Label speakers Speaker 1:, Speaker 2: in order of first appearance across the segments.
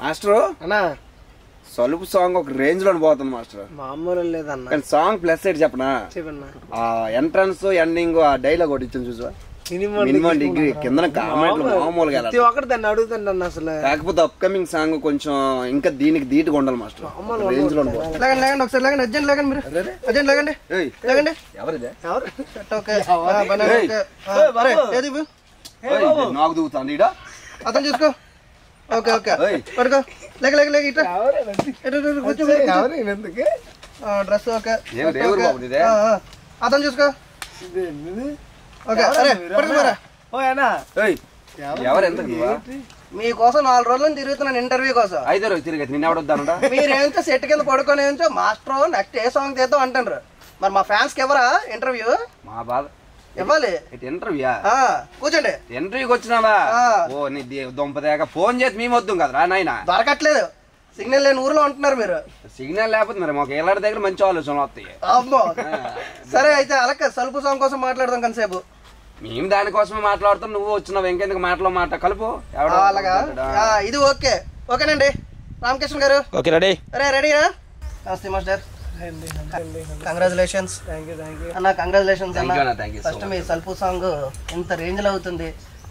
Speaker 1: Master
Speaker 2: అన్నా
Speaker 1: సలుపు song ఒక range లో పోతుంది మాస్టర్.
Speaker 2: మామూలు లేదన్న.
Speaker 1: కానీ సాంగ్ ప్లస్ సైడ్ చెప్పనా, ఆ ఎంట్రన్స్ ఎండింగ్ ఆ డైలాగ్ ఒకటి ఇచ్చింది చూసా, మినిమం డిగ్రీ కింద కామెంట్లు మామూలుగా
Speaker 2: ఒకటి దాన్ని అడుగుతాను అసలు.
Speaker 1: కాకపోతే అప్కమింగ్ సాంగ్ కొంచెం ఇంకా దీనికి ధీటుగా ఉండాలి మాస్టర్. రేంజ్ లో
Speaker 2: లేకండి ఒకసారి లేకండి అర్జెంట్ లేకండి మీరు అర్జెంట్ లేకండి లేకండి
Speaker 1: ఎవరిదే నాకు దిగుతాను ఈడ
Speaker 2: అతను చూసుకో. ఓకే ఓకే పడుకో లేక లేక లేక ఇట్లా డ్రెస్ ఓకే అతను చూసుకో. ఓకే అరే పడుకోరా. మీకోసం 4 రోజులు తిరుగుతున్నాను ఇంటర్వ్యూ కోసం.
Speaker 1: 5 రోజులు తిరిగి నిన్న ఎవడొద్దానంట.
Speaker 2: మీరేంచో సెట్ కింద పడుకోనేంచో మాస్టర్ నెక్స్ట్ ఏ సాంగ్ తీద్దాం అంటారు. మరి మా ఫ్యాన్స్ కి ఎవరా ఇంటర్వ్యూ?
Speaker 1: మా బాధ
Speaker 2: ఇవ్వాలి.
Speaker 1: ఇంటర్వ్యూ
Speaker 2: కూర్చోండి.
Speaker 1: ఇంటర్వ్యూకి వచ్చినావా? ఓ నీ దొంపదేక ఫోన్ చేసి మేము వద్దు కదరా నాయన.
Speaker 2: దొరకట్లేదు, సిగ్నల్ లేని ఊర్లో ఉంటున్నారు మీరు.
Speaker 1: సిగ్నల్ లేకపోతే మరి మాకు ఎలాంటి దగ్గర మంచి ఆలోచనలు వస్తాయి.
Speaker 2: అమ్మో సరే అయితే అలాగే సలుపు సాంగ్ కోసం మాట్లాడదాం కొంతసేపు.
Speaker 1: మేము దానికోసమే మాట్లాడుతాం, నువ్వు వచ్చినావు ఇంకెందుకు మాటలో మాట కలుపు.
Speaker 2: అలాగా ఇది ఓకే ఓకేనండి. రామకృష్ణ గారు
Speaker 1: ఓకే రెడీ?
Speaker 2: అరే రెడీనా? నమస్తే మాస్టర్. కంగ్రాచులేషన్స్ అన్న. కంగ్రాచులేషన్స్ అన్న. ఫస్ట్ మీ సల్పు సాంగ్ ఇంత రేంజ్ లో అవుతుంది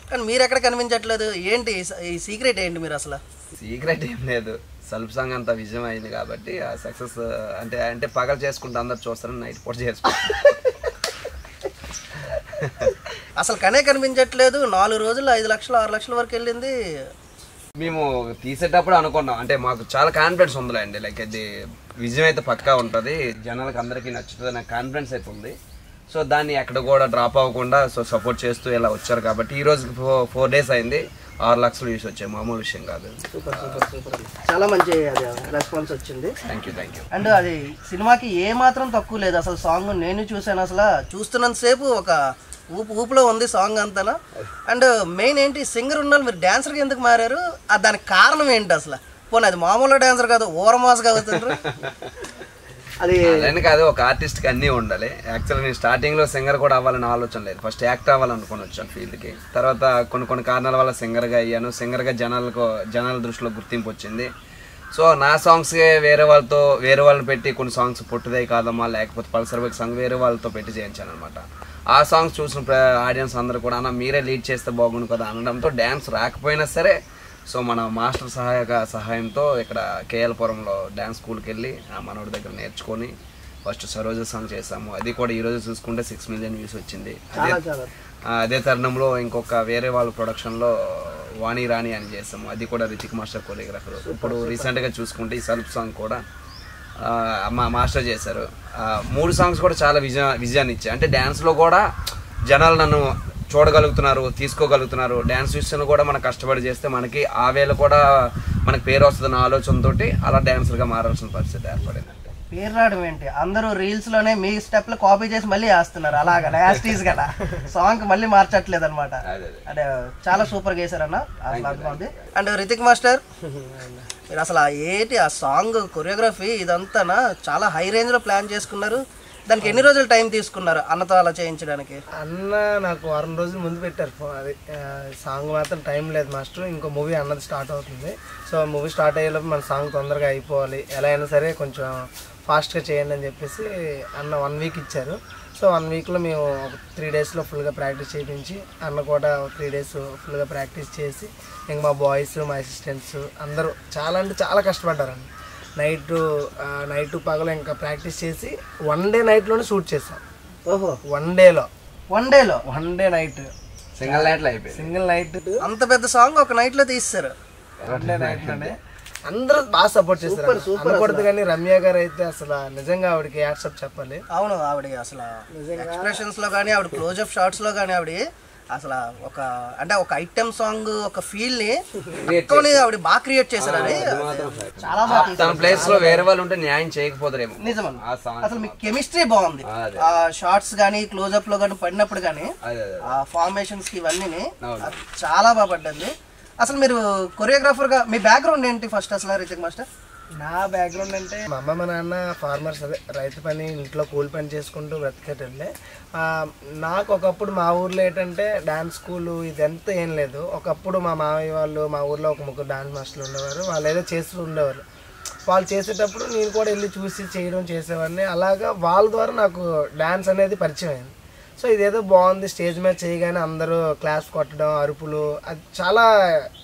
Speaker 2: కానీ మీరు ఎక్కడ కనిపించట్లేదు, ఏంటి ఈ సీక్రెట్ ఏంటి? మీరు అసలు
Speaker 1: సీక్రెట్ ఏం లేదు, సల్పు సాంగ్ అంత విజయం అయింది కాబట్టి ఆ సక్సెస్ అంటే అంటే పగలు చేసుకుంటే అందరు చూస్తారని నైట్ పూట చేసుకుంటారు.
Speaker 2: అసలు కనే కనిపించట్లేదు. 4 రోజుల్లో 5 లక్షలు 6 లక్షల వరకు వెళ్ళింది.
Speaker 1: మేము తీసేటప్పుడు అనుకున్నాం, అంటే మాకు చాలా కాన్ఫిడెన్స్ ఉందిలే అండి, లైక్ అది విజయం అయితే పక్కా ఉంటుంది, జనాలకు అందరికీ నచ్చుతుంది అనే కాన్ఫిడెన్స్ అయితే ఉంది. సో దాన్ని ఎక్కడ కూడా డ్రాప్ అవ్వకుండా సో సపోర్ట్ చేస్తూ ఇలా వచ్చారు కాబట్టి ఈ రోజు 4 days అయింది, 6 లక్షలు వ్యూస్ వచ్చాయి, మామూలు విషయం కాదు.
Speaker 2: సూపర్ సూపర్ సూపర్, చాలా మంచి రెస్పాన్స్ వచ్చింది.
Speaker 1: Thank you.
Speaker 2: అండ్ అది సినిమాకి ఏ మాత్రం తక్కువ లేదు. అసలు సాంగ్ నేను చూసాను, అసలు చూస్తున్నంత సేపు ఒక ఊపులో ఉంది సాంగ్ అంతా. అండ్ మెయిన్ ఏంటి, సింగర్ ఉన్న మీరు డాన్సర్కి ఎందుకు మారారు? దానికి కారణం ఏంటి అసలు? పోనీ అది మామూలు డాన్సర్ కాదు, ఓరమాస్గా అవుతుండ్రు. అది
Speaker 1: కాదు, ఒక ఆర్టిస్ట్కి అన్నీ ఉండాలి. యాక్చువల్గా నేను స్టార్టింగ్లో సింగర్ కూడా అవ్వాలని ఆలోచన లేదు, ఫస్ట్ యాక్టర్ అవ్వాలనుకుని వచ్చాను ఫీల్డ్కి. తర్వాత కొన్ని కారణాల వల్ల సింగర్గా అయ్యాను. సింగర్గా జనాల దృష్టిలో గుర్తింపు వచ్చింది. సో నా సాంగ్స్కే వేరే వాళ్ళని పెట్టి కొన్ని సాంగ్స్ పుట్టుదే కాదమ్మా, లేకపోతే పల్సర్ బైక్ సాంగ్ వేరే వాళ్ళతో పెట్టి చేయించాను అనమాట. ఆ సాంగ్స్ చూసిన ఆడియన్స్ అందరూ కూడా అన్న మీరే లీడ్ చేస్తే బాగుండు కదా అనడంతో డ్యాన్స్ రాకపోయినా సరే సో మన మాస్టర్ సహాయంతో ఇక్కడ కేఎల్పురంలో డ్యాన్స్ స్కూల్కి వెళ్ళి మనోడి దగ్గర నేర్చుకొని ఫస్ట్ సరోజ సాంగ్ చేసాము. అది కూడా ఈరోజు చూసుకుంటే 6 million వ్యూస్ వచ్చింది. అదే తరుణంలో ఇంకొక వేరే వాళ్ళ ప్రొడక్షన్లో వాణి రాణి అని చేసాము, అది కూడా రితిక్ మాస్టర్ కొరియోగ్రాఫర్. ఇప్పుడు రీసెంట్గా చూసుకుంటే ఈ సల్ప్ సాంగ్ కూడా మా మాస్టర్ చేశారు. 3 సాంగ్స్ కూడా చాలా విజయాన్ని ఇచ్చాయి. అంటే డ్యాన్స్లో కూడా జనాలు నన్ను చూడగలుగుతున్నారు, తీసుకోగలుగుతున్నారు. డ్యాన్స్ విషయంలో కూడా మనం కష్టపడి చేస్తే మనకి ఆ వేళ కూడా మనకి పేరు వస్తుందన్న ఆలోచనతో అలా డ్యాన్సర్గా మారాల్సిన పరిస్థితి ఏర్పడింది.
Speaker 2: పేరు రావడం ఏంటి, అందరూ రీల్స్ లోనే మీ స్టెప్లు కాపీ చేసి మళ్ళీ వేస్తున్నారు, అలాగా యాస్టీస్ కదా, సాంగ్ మళ్ళీ మార్చట్లేదు అనమాట. అంటే చాలా సూపర్గా వేసారన్న, అసలు అర్థమవుతుంది. అండ్ రితిక్ మాస్టర్ మీరు అసలు ఏంటి ఆ సాంగ్ కొరియోగ్రఫీ ఇదంతా చాలా హై రేంజ్లో ప్లాన్ చేసుకున్నారు. దానికి ఎన్ని రోజులు టైం తీసుకున్నారు అన్నతో అలా చేయించడానికి?
Speaker 3: అన్న నాకు 1 రోజుల ముందు పెట్టారు. అది సాంగ్ మాత్రం టైం లేదు మాస్టర్, ఇంకో మూవీ అన్నది స్టార్ట్ అవుతుంది. సో మూవీ స్టార్ట్ అయ్యేలోపు మన సాంగ్ తొందరగా అయిపోవాలి, ఎలా అయినా సరే కొంచెం ఫాస్ట్గా చేయండి అని చెప్పేసి అన్న 1 వీక్ ఇచ్చారు. సో 1 వీక్లో మేము 3 డేస్లో ఫుల్గా ప్రాక్టీస్ చేయించి అన్న కూడా 3 డేస్ ఫుల్గా ప్రాక్టీస్ చేసి ఇంక మా బాయ్స్ మా అసిస్టెంట్స్ అందరూ చాలా అంటే చాలా కష్టపడ్డారండి. నైట్ పగలు ఇంకా ప్రాక్టీస్ చేసి 1 డే నైట్లోనే షూట్ చేసాం.
Speaker 2: ఓహో,
Speaker 3: 1 డేలో
Speaker 2: 1 డే నైట్
Speaker 3: సింగిల్ నైట్
Speaker 2: అంత పెద్ద సాంగ్ ఒక నైట్ లో తీస్తారు.
Speaker 3: 1 డే నైట్లోనే అందరూ బాగా సపోర్ట్ చేస్తారు. అనకూడదు కానీ రమ్య గారు అయితే అసలు నిజంగా ఆవిడకి యాక్సెప్ట్ చెప్పాలి.
Speaker 2: అవును, ఆవిడ అసలు ఎక్స్ప్రెషన్స్ లో కానీ ఆవిడ క్లోజ్అప్ షాట్స్ లో కానీ ఆవిడ అసలు ఒక ఐటమ్ సాంగ్ ఒక ఫీల్ ని ఆవిడ బాగా క్రియేట్ చేశారు. అది చాలా బాగా
Speaker 1: ప్లేస్ లో వేరే వాళ్ళు ఉంటే న్యాయం చేయకపోతారేమో.
Speaker 2: నిజమని అసలు మీ కెమిస్ట్రీ బాగుంది. ఆ షార్ట్స్ గానీ క్లోజ్అప్ లో కానీ పడినప్పుడు కానీ ఆ ఫార్మేషన్స్ కి ఇవన్నీ చాలా బాగా పడ్డది. అసలు మీరు కొరియోగ్రాఫర్ గా మీ బ్యాక్గ్రౌండ్ ఏంటి ఫస్ట్ అసలు రితిక్ మాస్టర్?
Speaker 3: నా బ్యాక్గ్రౌండ్ అంటే మా అమ్మ మా నాన్న ఫార్మర్స్, అదే రైతు పని, ఇంట్లో కూలి పని చేసుకుంటూ బ్రతికేటండి. నాకు ఒకప్పుడు మా ఊర్లో ఏంటంటే డాన్స్ స్కూలు ఇదంతా ఏం లేదు. ఒకప్పుడు మా మామయ్య వాళ్ళు మా ఊర్లో ఒక 3 డాన్స్ మాస్టర్లు ఉండేవారు. వాళ్ళు ఏదో చేస్తూ ఉండేవారు. వాళ్ళు చేసేటప్పుడు నేను కూడా వెళ్ళి చూసి చేయడం చేసేవాడిని. అలాగా వాళ్ళ ద్వారా నాకు డ్యాన్స్ అనేది పరిచయం అయింది. సో ఇదేదో బాగుంది, స్టేజ్ మీద చేయగానే అందరూ క్లాస్ కొట్టడం, అరుపులు, అది చాలా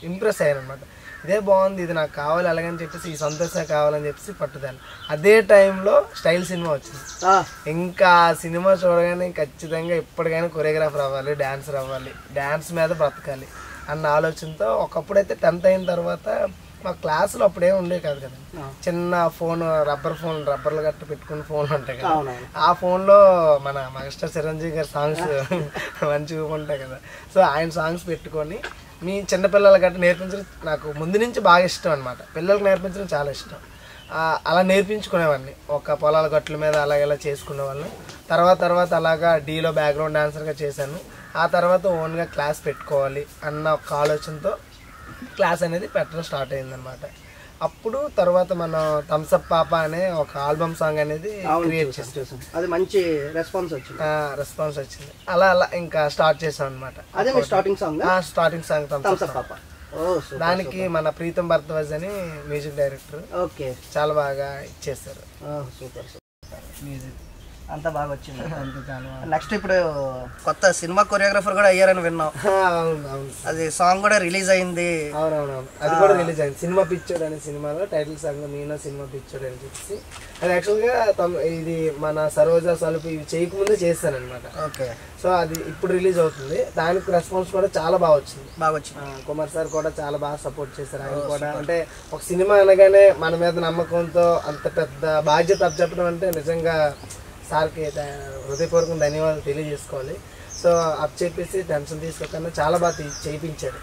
Speaker 3: ఇంప్రెస్ అయ్యాను అనమాట. ఇదే బాగుంది, ఇది నాకు కావాలి అలాగని చెప్పేసి ఈ సంతోషం కావాలని చెప్పేసి పట్టుదాను. అదే టైంలో స్టైల్ సినిమా వచ్చింది. ఇంకా సినిమా చూడగానే ఖచ్చితంగా ఎప్పటికైనా కొరియోగ్రాఫర్ అవ్వాలి, డాన్సర్ అవ్వాలి, డ్యాన్స్ మీద బ్రతకాలి అన్న ఆలోచనతో ఒకప్పుడైతే 10th అయిన తర్వాత మా క్లాసులో అప్పుడేం ఉండేవి కాదు కదా, చిన్న ఫోన్, రబ్బర్లు గట్ట పెట్టుకుని ఫోన్లు ఉంటాయి కదా, ఆ ఫోన్లో మన మాస్టర్ చిరంజీవి గారి సాంగ్స్ మంచిగా ఉంటాయి కదా. సో ఆయన సాంగ్స్ పెట్టుకొని మీ చిన్నపిల్లల గట్ట నేర్పించడం నాకు ముందు నుంచి బాగా ఇష్టం అనమాట. పిల్లలకు నేర్పించడం చాలా ఇష్టం. అలా నేర్పించుకునేవాడిని. ఒక పొలాల గట్ల మీద అలాగేలా చేసుకునేవాళ్ళని. తర్వాత అలాగా డీలో బ్యాక్గ్రౌండ్ డాన్సర్గా చేశాను. ఆ తర్వాత ఓన్గా క్లాస్ పెట్టుకోవాలి అన్న ఒక ఆలోచనతో క్లాస్ అనేది పెట్టడం స్టార్ట్ అయిందనమాట. అప్పుడు తర్వాత మనం థమ్సప్ పాప అనే ఒక ఆల్బమ్ సాంగ్ అనేది క్రియేట్ చేసాం.
Speaker 2: అది మంచి రెస్పాన్స్
Speaker 3: వచ్చింది. అలా ఇంకా స్టార్ట్ చేసాం అనమాట.
Speaker 2: అదే స్టార్టింగ్
Speaker 3: సాంగ్ థమ్సప్ పాప. దానికి మన ప్రీతం భరద్వాజ్ అని మ్యూజిక్ డైరెక్టర్ చాలా బాగా ఇచ్చేస్తారు.
Speaker 2: సూపర్ మ్యూజిక్ అంతా బాగా వచ్చింది. నెక్స్ట్ ఇప్పుడు కొత్త సినిమా కొరియోగ్రాఫర్ కూడా అయ్యారని విన్నాం. అది సాంగ్ కూడా రిలీజ్ అయింది.
Speaker 3: అవునవునవును, అది కూడా రిలీజ్ అయింది. సినిమా పిక్చర్ అనే సినిమాలో title song Meena cinema picture అని చెప్పేసి, అది యాక్చువల్గా ఇది మన సరోజా సలుపు ఇవి చేయకముందే చేస్తాను అనమాట.
Speaker 2: ఓకే.
Speaker 3: సో అది ఇప్పుడు రిలీజ్ అవుతుంది. దానికి రెస్పాన్స్ కూడా చాలా బాగా వచ్చింది. కుమార్ సార్ కూడా చాలా బాగా సపోర్ట్ చేశారు. ఆయన కూడా అంటే ఒక సినిమా అనగానే మన మీద నమ్మకంతో అంత పెద్ద బాధ్యత అప్పచెప్పడం అంటే నిజంగా సార్కి హృదయపూర్వకం ధన్యవాదాలు తెలియజేసుకోవాలి. సో అప్ చెప్పేసి టెన్షన్ తీసుకోకుండా చాలా బాగా చేయించారు.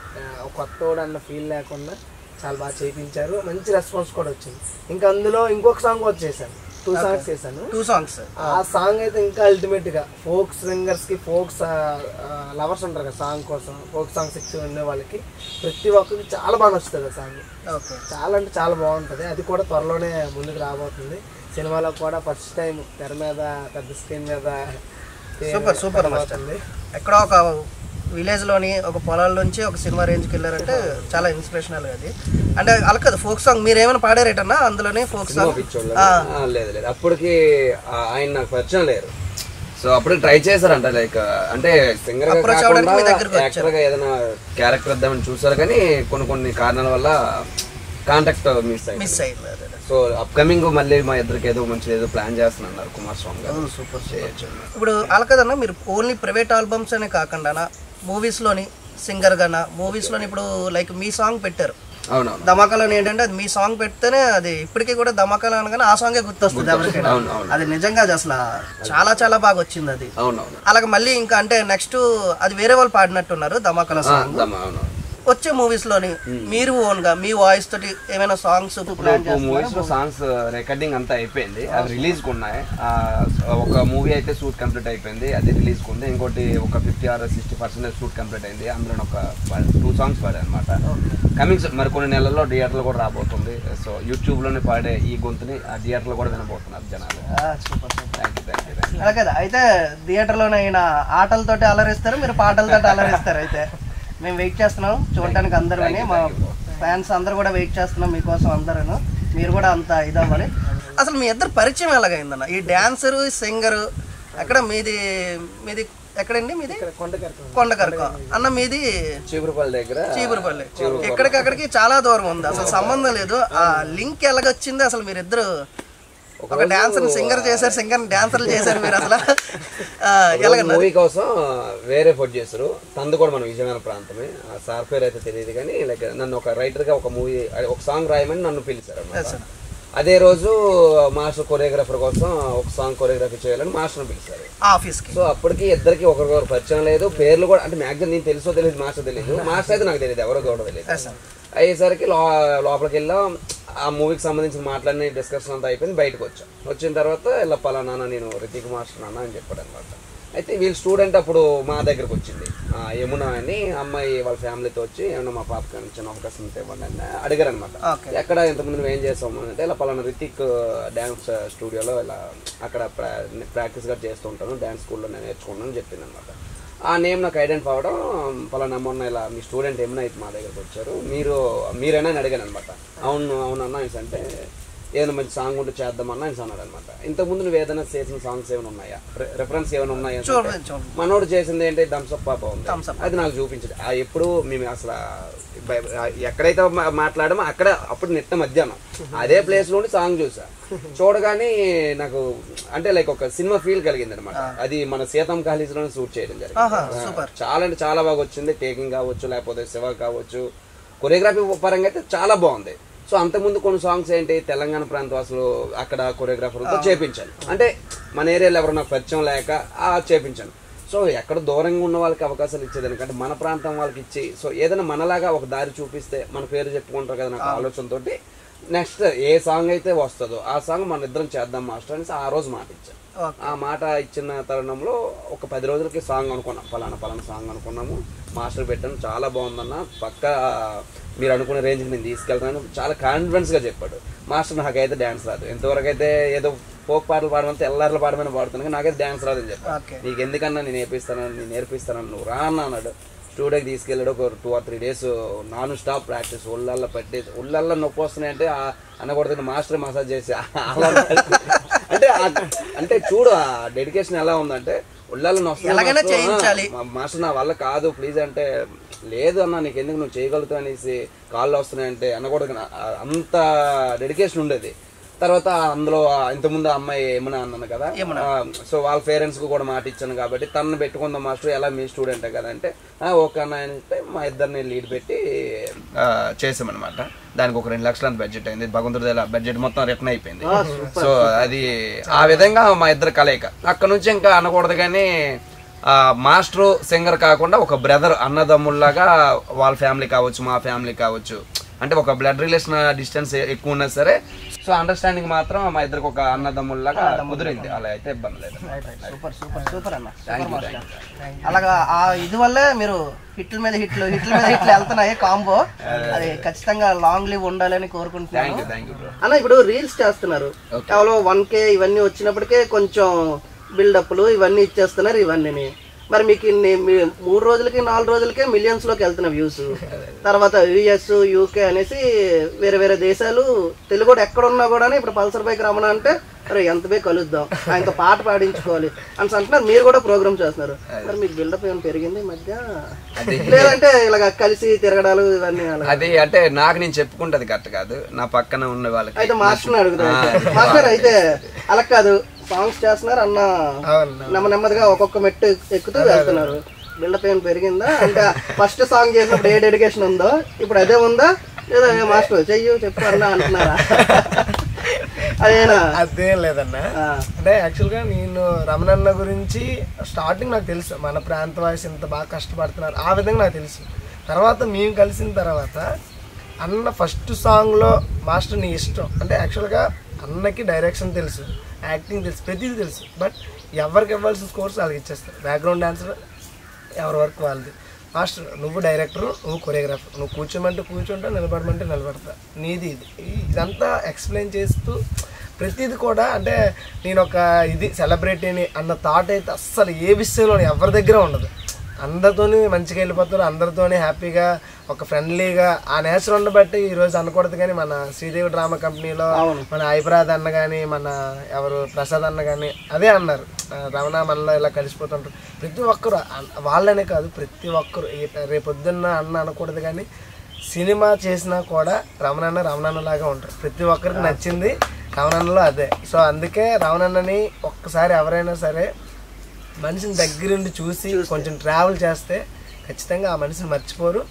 Speaker 3: కొత్తోడు అన్న ఫీల్ లేకుండా చాలా బాగా చేయించారు. మంచి రెస్పాన్స్ కూడా వచ్చింది. ఇంకా అందులో ఇంకొక సాంగ్ కూడా చేశాను. 2 సాంగ్స్ చేశాను.
Speaker 2: 2 సాంగ్స్.
Speaker 3: ఆ సాంగ్ అయితే ఇంకా అల్టిమేట్గా ఫోక్ సింగర్స్కి, ఫోక్స్ లవర్స్ ఉంటారు కదా సాంగ్ కోసం, ఫోక్ సాంగ్స్ ఇచ్చి ఉండే వాళ్ళకి ప్రతి ఒక్కరికి చాలా బాగా నచ్చుతుంది ఆ సాంగ్. చాలా అంటే చాలా బాగుంటుంది. అది కూడా త్వరలోనే ముందుకు రాబోతుంది. సినిమాలో కూడా ఫస్ట్ టైం తెర మీద పెద్ద స్క్రీన్ మీద
Speaker 2: సూపర్ అవుతుంది. ఎక్కడో ఒక విలేజ్లోని ఒక పొలాల్లోంచి ఒక సినిమా రేంజ్కి వెళ్ళారంటే చాలా ఇన్స్పిరేషనల్. అది అంటే అలా కదా ఫోక్ సాంగ్ మీరు ఏమైనా పాడారేటన్నా అందులోనే ఫోక్ సాంగ్?
Speaker 1: లేదు, అప్పటికి ఆయన నాకు పరిచయం లేరు. సో అప్పుడు ట్రై చేశారంట, లైక్ అంటే సింగర్ యాక్టర్గా ఏదైనా క్యారెక్టర్ ఇద్దామని చూసారు, కానీ కొన్ని కారణాల వల్ల కాంటాక్ట్ మిస్ అయింది. సో అప్కమింగ్ మళ్ళీ మా ఇద్దరికి ఏదో మంచి ఏదో ప్లాన్ చేస్తున్నారు కుమార్ స్వామి గారు.
Speaker 2: సూపర్. ఇప్పుడు అలా కదన్నా మీరు ఓన్లీ ప్రైవేట్ ఆల్బమ్స్ అనే కాకుండా మూవీస్లోని సింగర్గానా, మూవీస్లోని ఇప్పుడు లైక్ మీ సాంగ్ పెట్టారు ధమాకాలోని, ఏంటంటే అది మీ సాంగ్ పెడితేనే అది ఇప్పటికీ కూడా ధమాకాలో అనగానే ఆ సాంగే గుర్తొస్తుంది ఎవరికైనా. అది నిజంగా అది అసలు చాలా బాగా వచ్చింది అది. అలాగే మళ్ళీ ఇంకా అంటే నెక్స్ట్ అది వేరే వాళ్ళు పాడినట్టున్నారు ధమాకాలో సాంగ్. వచ్చే మూవీస్ లోని మీరు ఓన్ గా మీ వాయిస్ తోటి ఏమైనా సాంగ్స్
Speaker 1: మూవీస్ లో సాంగ్స్ రికార్డింగ్ అంతా అయిపోయింది. అవి రిలీజ్ ఉన్నాయి. ఒక మూవీ అయితే షూట్ కంప్లీట్ అయిపోయింది, అది రిలీజ్ ఉంది. ఇంకోటి ఒక 50 or 60% షూట్ కంప్లీట్ అయింది. అందులో ఒక 2 సాంగ్స్ పాడే అనమాట. కమింగ్ మరి కొన్ని నెలల్లో థియేటర్లు కూడా రాబోతుంది. సో యూట్యూబ్ లోనే పాడే ఈ గొంతుని ఆ థియేటర్లో కూడా వినబోతున్నారు జనాలు.
Speaker 2: కదా అయితే థియేటర్లోనే అయినా ఆటలతోటి అలరిస్తారు, మీరు పాటలతోటి అలరిస్తారు. అయితే మేము వెయిట్ చేస్తున్నాం చూడటానికి అందరూ, మా ఫ్యాన్స్ అందరూ కూడా వెయిట్ చేస్తున్నాం మీకోసం అందరూ. మీరు కూడా అంత ఇదవ్వాలి. అసలు మీ ఇద్దరు పరిచయం ఎలాగైందన్న ఈ డాన్సరు సింగరు? ఎక్కడ మీది ఎక్కడండి? మీది కొండకరక అన్న, మీది చీపురుపల్లి. ఎక్కడికక్కడికి చాలా దూరం ఉంది, అసలు సంబంధం లేదు. ఆ లింక్ ఎలాగొచ్చింది అసలు? మీరిద్దరు ఒక డాన్సర్ సింగర్ చేశారు, సింగర్ డాన్సర్లు చేశారు మీరు అసలు
Speaker 1: మూవీ కోసం వేరే ఫోన్ చేస్తారు. తందు కూడా మన విజయనగరం ప్రాంతమే. ఆ సార్ పేరు అయితే తెలియదు, కానీ లైక్ నన్ను ఒక రైటర్ గా ఒక మూవీ ఒక సాంగ్ రాయమని నన్ను పిలిచారు అన్నమాట. అదే రోజు మాస్టర్ కొరియోగ్రాఫర్ కోసం ఒక సాంగ్ కొరియోగ్రఫీ చేయాలని మాస్టర్ పిలిచారు
Speaker 2: ఆఫీస్కి.
Speaker 1: సో అప్పటికి ఇద్దరికి ఒకరికొకరు పరిచయం లేదు, పేర్లు కూడా అంటే మ్యాక్సిమం నేను తెలుసో తెలియదు, మాస్టర్ తెలియదు, మాస్టర్ అయితే నాకు తెలియదు, ఎవరో కూడా తెలియదు. అయ్యేసరికి లోపలికి వెళ్ళాం. ఆ మూవీకి సంబంధించిన మాట్లాడిన డిస్కషన్ అంతా అయిపోయింది. బయటకు వచ్చిన తర్వాత ఇలా పలానా నేను రితిక్ మాస్టర్ నాన్న అని చెప్పాడు అనమాట. అయితే వీళ్ళ స్టూడెంట్ అప్పుడు మా దగ్గరకు వచ్చింది, యమున అని అమ్మాయి వాళ్ళ ఫ్యామిలీతో వచ్చి ఏమన్నా మా పాపకి చిన్న అవకాశం ఉంటే ఇవ్వండి అని అడిగారు అనమాట. ఎక్కడ ఇంతకుముందు నువ్వు ఏం చేస్తాము అంటే ఇలా పలానా రితిక్ డ్యాన్స్ స్టూడియోలో ఇలా అక్కడ ప్రాక్టీస్ కూడా చేస్తూ ఉంటాను, డ్యాన్స్ స్కూల్లో నేను నేర్చుకున్నాను అని చెప్పింది అనమాట. ఆ నేమ్ నాకు ఐడెంటిఫై అవ్వడం, పలానా మొన్న ఇలా మీ స్టూడెంట్ ఏమైనా అయితే మా దగ్గరకు వచ్చారు, మీరైనా అని అడిగాను అనమాట. అవునన్నా అంటే ఏదైనా మంచి సాంగ్ ఉంటే చేద్దామన్నా ఆయన అన్నాడు అనమాట. ఇంతకుముందు నువ్వు ఏదైనా చేసిన సాంగ్స్ ఏమైనా ఉన్నాయా, రెఫరెన్స్ ఏమైనా ఉన్నాయా? మనోడు చేసింది ఏంటి థమ్స్అప్ పాప ఉంది, అది నాకు చూపించదు. ఎప్పుడు మేము అసలు ఎక్కడైతే మాట్లాడామో అక్కడ అప్పుడు నిట్ట మధ్యాహ్నం అదే ప్లేస్ లో సాంగ్ చూసా. చూడగానే నాకు అంటే లైక్ ఒక సినిమా ఫీల్ కలిగింది అనమాట. అది మన సీతం కాలేజ్ లోనే షూట్ చేయడం జరిగింది. చాలా అంటే చాలా బాగా వచ్చింది. టేకింగ్ కావచ్చు, లేకపోతే శివ కావచ్చు, కొరియోగ్రఫీ పరంగా అయితే చాలా బాగుంది. సో అంతకుముందు కొన్ని సాంగ్స్ ఏంటి తెలంగాణ ప్రాంత వాసులు అక్కడ కొరియోగ్రాఫర్తో చేపించాను, అంటే మన ఏరియాలో ఎవరు నాకు పరిచయం లేక చేపించాను. సో ఎక్కడ దూరంగా ఉన్న వాళ్ళకి అవకాశాలు ఇచ్చేదానికంటే మన ప్రాంతం వాళ్ళకి ఇచ్చి, సో ఏదైనా మనలాగా ఒక దారి చూపిస్తే మన పేరు చెప్పుకుంటారు కదా నాకు ఆలోచనతో నెక్స్ట్ ఏ సాంగ్ అయితే వస్తుందో ఆ సాంగ్ మన ఇద్దరం చేద్దాం మాస్టర్ అనేసి ఆ రోజు మాట ఇచ్చాను. ఆ మాట ఇచ్చిన తరుణంలో ఒక 10 రోజులకి సాంగ్ అనుకున్నాం, పలానా సాంగ్ అనుకున్నాము. మాస్టర్ పెట్టాను, చాలా బాగుందన్న, పక్క మీరు అనుకునే రేంజ్కి నేను తీసుకెళ్తాను చాలా కాన్ఫిడెన్స్గా చెప్పాడు. మాస్టర్ నాకైతే డ్యాన్స్ రాదు, ఎంతవరకు అయితే ఏదో ఫోక్ పాటలు పాడమంటే ఎల్లార్లు పాడమని పాడుతాను కానీ నాకైతే డ్యాన్స్ రాదని చెప్పాను. నీకు ఎందుకన్నా నేను నేర్పిస్తాను నువ్వు రా అన్నాడు. స్టూడియోకి తీసుకెళ్ళాడు. ఒక 2 or 3 days non stop practice, ఒళ్ళల్లో పట్టేసి ఒళ్ళల్లో నొప్పి వస్తున్నాయంటే అనకూడదు మాస్టర్ మసాజ్ చేసి అంటే చూడు ఆ డెడికేషన్ ఎలా ఉందంటే ఒళ్ళల్లో నొప్పి మాస్టర్ నా వల్ల కాదు ప్లీజ్ అంటే, లేదు అన్న నీకు ఎందుకు నువ్వు చేయగలుగుతావు అనేసి కాళ్ళు వస్తున్నాయంటే అనకూడదు, అంత డెడికేషన్ ఉండేది. తర్వాత అందులో ఇంతకుముందు అమ్మాయి ఏమన్నా అన్నాను కదా, సో వాళ్ళ పేరెంట్స్ కు కూడా మాట ఇచ్చాను కాబట్టి తనను పెట్టుకుందాం మాస్టర్, ఎలా మీ స్టూడెంటే కదా అంటే ఓకే అన్న అంటే మా ఇద్దరిని లీడ్ పెట్టి చేసామన్నమాట. దానికి ఒక 2 లక్షల బడ్జెట్ అయింది. భగవంతుడి బడ్జెట్ మొత్తం రిటర్న్ అయిపోయింది. సో అది ఆ విధంగా మా ఇద్దరు కలయిక. అక్కడ నుంచి ఇంకా అనకూడదు కానీ మాస్టర్ సింగర్ కాకుండా ఒక బ్రదర్ అన్నదమ్ముల్లాగా వాళ్ళ ఫ్యామిలీ కావచ్చు మా ఫ్యామిలీ కావచ్చు, అంటే ఒక బ్లడ్ రిలేషన్ డిస్టెన్స్ ఎక్కువ ఉన్నా సరే సో అండర్స్టాండింగ్ మాత్రం మా ఇద్దరికి ఒక అన్నదమ్ముల్లాగా కుదిరింది. అలా అయితే ఇబ్బంది లేదు.
Speaker 2: సూపర్ సూపర్ సూపర్ అన్న. అలాగా ఆ ఇది వల్లే మీరు హిట్ల మీద హిట్లు వెళ్తున్నాయి కాంబో. అది ఖచ్చితంగా లాంగ్ లివ్ ఉండాలని కోరుకుంటున్నాను అన్న. ఇప్పుడు రీల్స్ చేస్తున్నారు, కేవలం 1K ఇవన్నీ వచ్చినప్పటికే కొంచెం బిల్డప్లు ఇవన్నీ ఇచ్చేస్తున్నారు. ఇవన్నీ మరి మీకు 3 రోజులకి 4 రోజులకే మిలియన్స్ లోకి వెళ్తున్న వ్యూస్, తర్వాత US UK అనేసి వేరే వేరే దేశాలు, తెలుగు ఎక్కడున్నా కూడా ఇప్పుడు పల్సర్ బైక్ రమణ అంటే అరే ఎంత బే కలుద్దాం, ఆయనతో పాట పాడించుకోవాలి అని అంటున్నారు. మీరు కూడా ప్రోగ్రామ్ చేస్తున్నారు. మరి మీకు బిల్డప్ ఏమైనా పెరిగింది మధ్య, లేదంటే ఇలాగ కలిసి తిరగడాలు ఇవన్నీ?
Speaker 1: అది అంటే నాకు నేను చెప్పుకుంటది కరెక్ట్ కాదు, నా పక్కన ఉన్న వాళ్ళకి
Speaker 2: అయితే మాస్టర్ అడుగుతా. మాస్టర్ అయితే అలా కాదు, సాంగ్స్ చేస్తున్నారు అన్న, నెమ్మదిగా ఒక్కొక్క మెట్టు ఎక్కుతూ వెళ్తున్నారు. బిల్డప్ ఏమైనా పెరిగిందా? అంటే ఫస్ట్ సాంగ్ చేసినప్పుడు ఏ డెడికేషన్ ఉందో ఇప్పుడు అదే ఉందా, లేదా మాస్టర్ చెయ్యు చెప్పు అన్న అంటున్నారా?
Speaker 3: అదేం లేదన్నా. అంటే యాక్చువల్గా నేను రమణన్న గురించి స్టార్టింగ్ నాకు తెలుసు, మన ప్రాంత వాయిస్ ఇంత బాగా కష్టపడుతున్నారు ఆ విధంగా నాకు తెలుసు. తర్వాత మేము కలిసిన తర్వాత అన్న ఫస్ట్ సాంగ్లో మాస్టర్ నీ ఇష్టం అంటే, యాక్చువల్గా అన్నకి డైరెక్షన్ తెలుసు, యాక్టింగ్ తెలుసు, ప్రతిదీ తెలుసు. బట్ ఎవరికి ఇవ్వాల్సిన స్కోర్స్ వాళ్ళకి ఇచ్చేస్తారు. బ్యాక్గ్రౌండ్ డాన్సర్ ఎవరి వర్క్ వాళ్ళది. మాస్టర్ నువ్వు డైరెక్టర్, నువ్వు కొరియోగ్రాఫర్, నువ్వు కూర్చోమంటే కూర్చుంటా, నిలబడమంటే నిలబడతా, నీది ఇదంతా ఎక్స్ప్లెయిన్ చేస్తూ ప్రతిది కూడా. అంటే నేను ఒక ఇది సెలబ్రిటీని అన్న థాట్ అయితే అస్సలు ఏ విషయంలో ఎవరి దగ్గర ఉండదు. అందరితోని మంచిగా వెళ్ళిపోతారు, అందరితోని హ్యాపీగా ఒక ఫ్రెండ్లీగా ఆ నేచర్ ఉండబట్టి ఈరోజు అనకూడదు కానీ మన శ్రీదేవి డ్రామా కంపెనీలో మన ఐప్రాద్ అన్న కానీ మన ఎవరు ప్రసాద్ అన్న కానీ అదే అన్నారు, రమణ మనలో ఇలా కలిసిపోతుంటారు. ప్రతి ఒక్కరు వాళ్ళనే కాదు, ప్రతి ఒక్కరు రేపొద్దున్న అన్న అనకూడదు కానీ సినిమా చేసినా కూడా రమణన్నలాగా ఉంటారు. ప్రతి ఒక్కరికి నచ్చింది రమణన్నలో అదే. సో అందుకే రమణన్నని ఒక్కసారి ఎవరైనా సరే మనిషిని దగ్గరుండి చూసి కొంచెం ట్రావెల్ చేస్తే ఖచ్చితంగా ఆ మనిషిని మర్చిపోరు.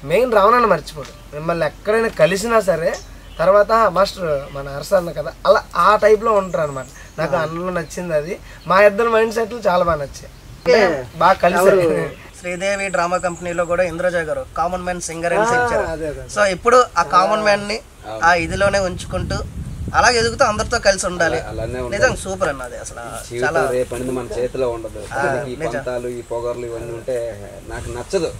Speaker 3: మెయిన్ రమణన్న మర్చిపోరు. మిమ్మల్ని ఎక్కడైనా కలిసినా సరే తర్వాత మాస్టర్ మన అరస అన్న కదా అలా ఆ టైప్లో ఉంటారు అనమాట. నాకు అన్నలో నచ్చింది అది. మా ఇద్దరు మైండ్ సెట్లు చాలా బాగా నచ్చాయి, బాగా కలిసి.
Speaker 2: శ్రీదేవి డ్రామా కంపెనీలో కూడా ఇంద్రజ గారు కామన్ మ్యాన్ సింగర్ అని ఇచ్చారు. సో ఇప్పుడు ఆ కామన్ మ్యాన్ ని ఆ ఇదిలోనే ఉంచుకుంటూ అలాగే ఎదుగుతూ అందరితో కలిసి ఉండాలి.
Speaker 1: అలానే
Speaker 2: నిజంగా సూపర్ అన్న అది అసలు
Speaker 1: చాలా రేపు అనేది మన చేతిలో ఉండదు. ఈ పంతాలు ఈ పొగర్లు ఇవన్నీ ఉంటే నాకు నచ్చదు.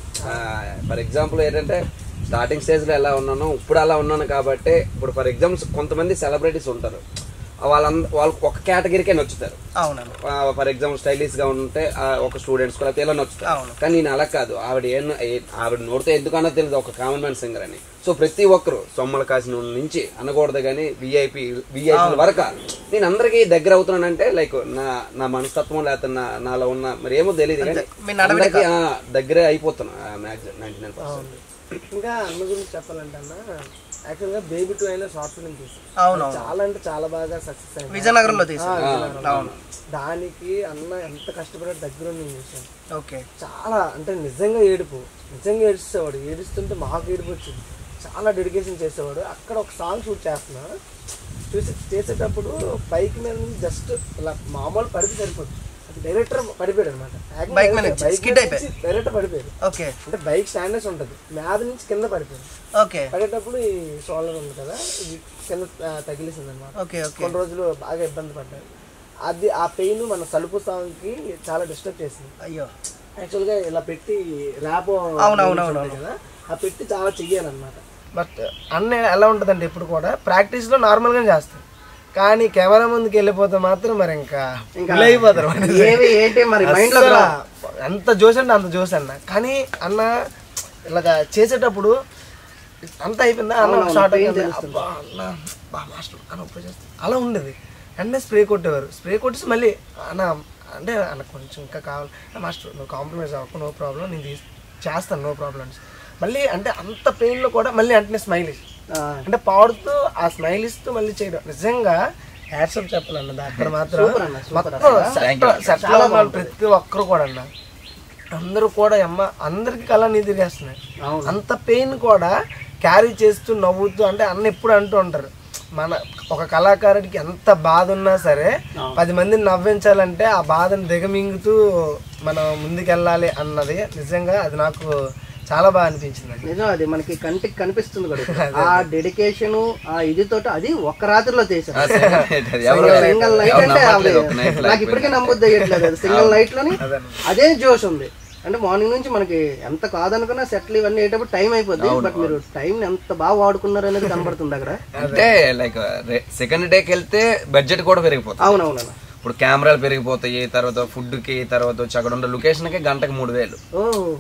Speaker 1: ఫర్ ఎగ్జాంపుల్ ఏంటంటే స్టార్టింగ్ స్టేజ్లో ఎలా ఉన్నానో ఇప్పుడు అలా ఉన్నాను కాబట్టి ఇప్పుడు ఫర్ ఎగ్జాంపుల్ కొంతమంది సెలబ్రిటీస్ ఉంటారు, వాళ్ళు ఒక కేటగిరీకే నచ్చుతారు. ఫర్ ఎగ్జాంపుల్ స్టైలిష్ గా ఉంటే ఒక స్టూడెంట్స్ కూడా ఇలా నచ్చుతారు. కానీ నేను అలా కాదు. ఆవిడ నోడితే ఎందుకన్నా తెలియదు ఒక కామన్ మ్యాన్ సింగర్ అని. సో ప్రతి ఒక్కరు సొమ్మల కాసిన నుంచి అనకూడదు కానీ విఐపి వరకు నేను అందరికీ దగ్గర అవుతున్నానంటే లైక్ నా మనస్తత్వం లేకపోతే నాలో ఉన్న మరి ఏమో తెలియదు కానీ అందరికీ దగ్గరే అయిపోతున్నా మ్యాక్సిమం 99%.
Speaker 3: ఇంకా అన్న గురించి చెప్పాలంటే అన్న యాక్చువల్గా బేబీ 2 అయినా షార్ట్ ఫిల్మ్ తీసాను. చాలా అంటే చాలా బాగా సక్సెస్ అయింది.
Speaker 2: విజయనగరంలో తీసాను.
Speaker 3: దానికి అన్న ఎంత కష్టపడే దగ్గర నేను చూసాను.
Speaker 2: ఓకే.
Speaker 3: చాలా అంటే నిజంగా ఏడిచేవాడు. ఏడుస్తుంటే మాకు ఏడుపు వచ్చింది. చాలా డెడికేషన్ చేసేవాడు. అక్కడ ఒక సాంగ్ షూట్ చేస్తున్నా చేసేటప్పుడు బైక్ మీద నుంచి జస్ట్ ఇలా మామూలు పడితే సరిపోతుంది. డైరెక్టర్ పడిపోయాడు అనమాట. డైరెక్టర్ పడిపోయాడు. అంటే బైక్ స్టాండర్స్ ఉంటుంది, మీద నుంచి కింద పడిపోయాడు. పడేటప్పుడు ఈ షోల్డర్ ఉంది కదా, ఇది కింద తగిలేసింది అనమాట. కొన్ని రోజులు బాగా ఇబ్బంది పడ్డాడు. అది ఆ పెయిన్ మన సలుపు సాంగ్ కి చాలా డిస్టర్బ్ చేసింది. అయ్యో యాక్చువల్గా ఇలా పెట్టి ర్యాప్ కదా, ఆ పెట్టి చాలా చెయ్యాలన్నమాట. బట్ అన్న ఎలా ఉంటుందంటే ఇప్పుడు కూడా ప్రాక్టీస్లో నార్మల్గా చేస్తాం, కానీ కెమెరా ముందుకు వెళ్ళిపోతే మాత్రం మరి ఇంకా అయిపోతారు. అంత జోష్ అంటే అంత జోష్ అన్న. కానీ అన్న ఇలాగా చేసేటప్పుడు అంత అయిపోయిందా అన్న షార్ట్ మాస్టర్ అన్న ఉప్పు చేస్తాను అలా ఉండేది. అంటే స్ప్రే కొట్టేవారు. స్ప్రే కొట్టేసి మళ్ళీ అన్న అంటే అన్న కొంచెం ఇంకా కావాలి మాస్టర్, నువ్వు కాంప్రమైజ్ అవ్వకు, నో ప్రాబ్లం, నేను చేస్తాను, నో ప్రాబ్లమ్స్. మళ్ళీ అంటే అంత పెయిన్లో కూడా మళ్ళీ అంటే స్మైల్ అంటే పాడుతూ ఆ స్మైల్ ఇస్తూ మళ్ళీ చేయడం నిజంగా హ్యాట్సాప్ చెప్పాలన్నది. అక్కడ మాత్రం ప్రతి ఒక్కరు కూడా అన్న అందరూ కూడా అందరికి కళ నీ తిరిగేస్తున్నాయి. అంత పెయిన్ కూడా క్యారీ చేస్తూ నవ్వుతూ అంటే అన్న ఎప్పుడు అంటూ ఉంటారు, మన ఒక కళాకారుడికి ఎంత బాధ ఉన్నా సరే 10 మందిని నవ్వించాలంటే ఆ బాధను దిగమింగుతూ మనం ముందుకెళ్ళాలి అన్నది నిజంగా అది నాకు చాలా బాగా అనిపించింది.
Speaker 2: నిజం, అది మనకి కంటికి కనిపిస్తుంది కూడా. ఆ డెడికేషన్ ఆ ఇదితో అది ఒక్క రాత్రిలో చేశారు. సింగిల్ నైట్ అంటే నాకు ఇప్పటికే నమ్మొద్దు అయ్యట్లేదు. సింగిల్ నైట్ లోని అదే జోష్ ఉంది. అంటే మార్నింగ్ నుంచి మనకి ఎంత కాదనుకున్నా సెటిల్ ఇవన్నీ అయ్యేటప్పుడు టైం అయిపోద్ది. బట్ మీరు టైం ఎంత బాగా వాడుకున్నారు అనేది కనబడుతుంది అక్కడ.
Speaker 1: అంటే లైక్ సెకండ్ డేకి వెళ్తే బడ్జెట్ కూడా పెరిగిపోతుంది.
Speaker 2: అవునవును.
Speaker 1: ఇప్పుడు కెమెరాలు పెరిగిపోతాయి, తర్వాత ఫుడ్కి, తర్వాత వచ్చి అక్కడ ఉన్న లొకేషన్కి గంటకి 3000.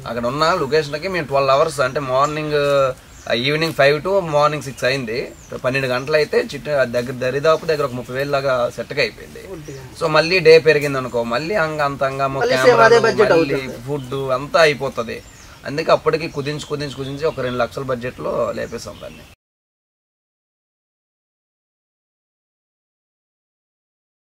Speaker 1: అక్కడ ఉన్న లొకేషన్కి మేము 12 hours అంటే మార్నింగ్ ఈవినింగ్ 5 to మార్నింగ్ 6 అయింది. 12 గంటలు అయితే దరిదాపు దగ్గర ఒక 30,000 లాగా సెట్గా అయిపోయింది. సో మళ్ళీ డే పెరిగింది అనుకో, మళ్ళీ అంగంతంగా కెమెరా ఫుడ్ అంతా అయిపోతుంది. అందుకే అప్పటికి కుదించి ఒక 2 లక్షల బడ్జెట్లో లేపేసాం దాన్ని.